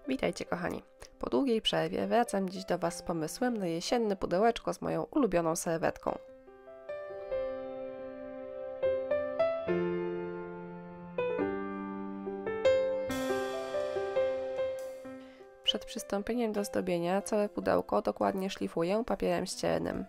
Witajcie kochani. Po długiej przerwie wracam dziś do Was z pomysłem na jesienne pudełeczko z moją ulubioną serwetką. Przed przystąpieniem do zdobienia całe pudełko dokładnie szlifuję papierem ściernym.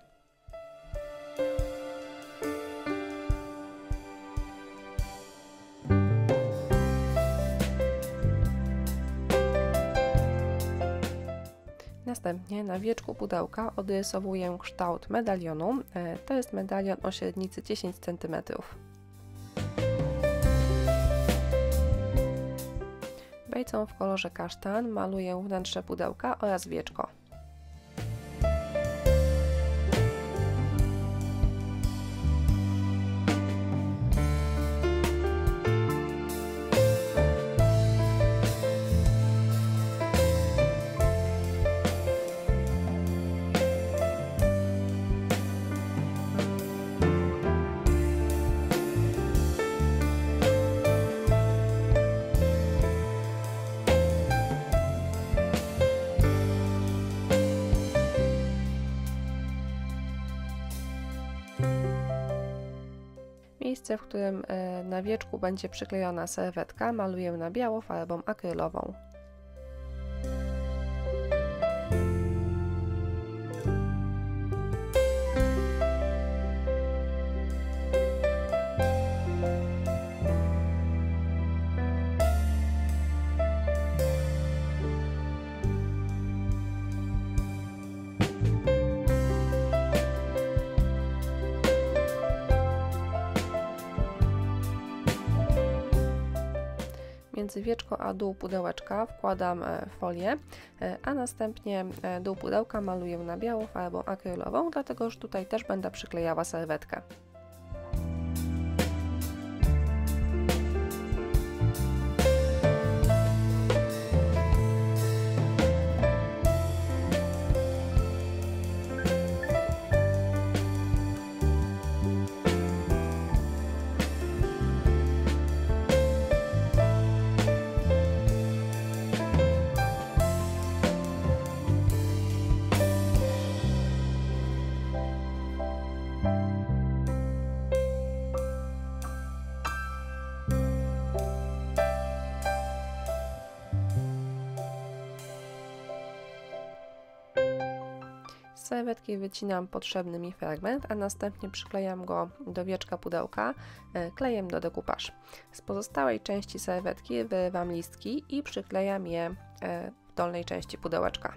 Następnie na wieczku pudełka odrysowuję kształt medalionu. To jest medalion o średnicy 10 cm. Bejcą w kolorze kasztan maluję wnętrze pudełka oraz wieczko. Miejsce, w którym na wieczku będzie przyklejona serwetka, maluję na biało farbą akrylową. Między wieczko a dół pudełeczka wkładam folię, a następnie dół pudełka maluję na biało farbą akrylową, dlatego że tutaj też będę przyklejała serwetkę. Z serwetki wycinam potrzebny mi fragment, a następnie przyklejam go do wieczka pudełka klejem do decoupage. Z pozostałej części serwetki wyrywam listki i przyklejam je w dolnej części pudełeczka.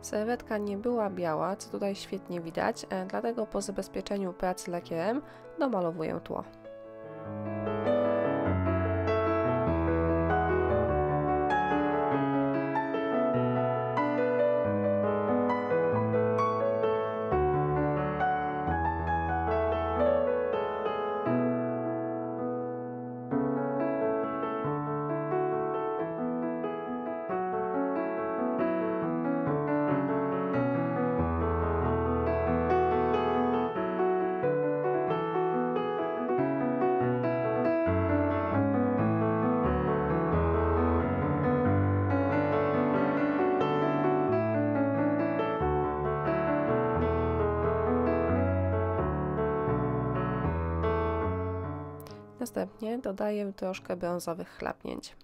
Serwetka nie była biała, co tutaj świetnie widać, dlatego po zabezpieczeniu pracy lakierem domalowuję tło. Następnie dodaję troszkę brązowych chlapnięć.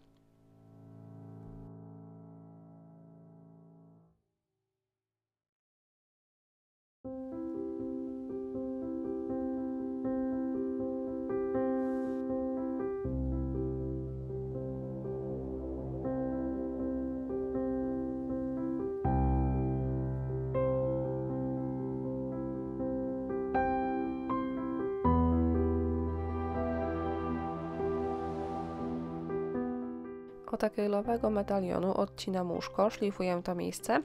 Od akrylowego medalionu odcinam łóżko, szlifuję to miejsce,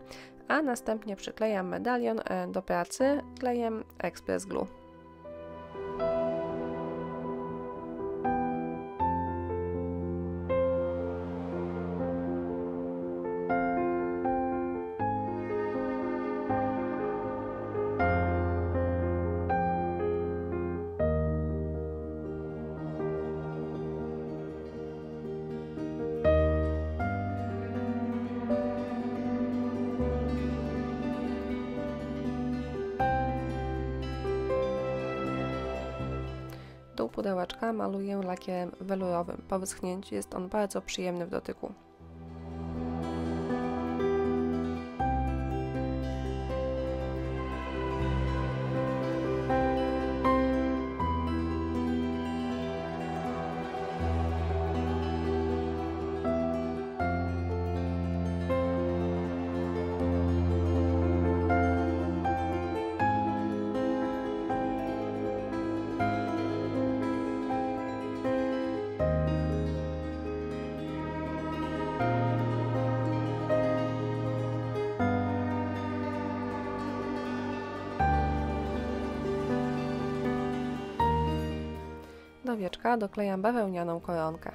a następnie przyklejam medalion do pracy klejem Express Glue. Dół pudełeczka maluję lakierem welurowym. Po wyschnięciu jest on bardzo przyjemny w dotyku. Do wieczka doklejam bawełnianą koronkę.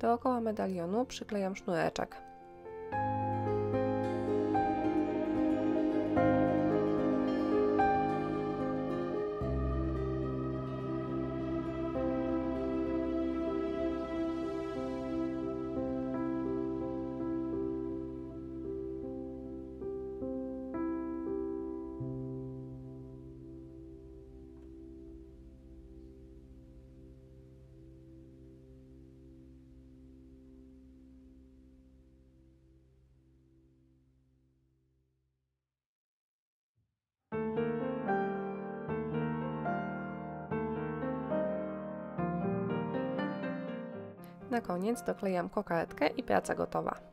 Dookoła medalionu przyklejam sznureczek. Na koniec doklejam kokardkę i praca gotowa.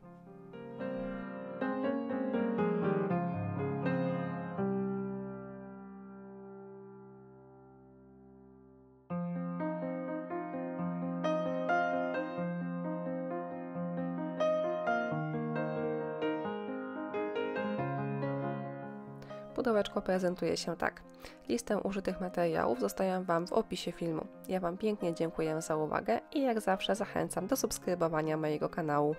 Pudełeczko prezentuje się tak. Listę użytych materiałów zostawiam Wam w opisie filmu. Ja Wam pięknie dziękuję za uwagę i jak zawsze zachęcam do subskrybowania mojego kanału.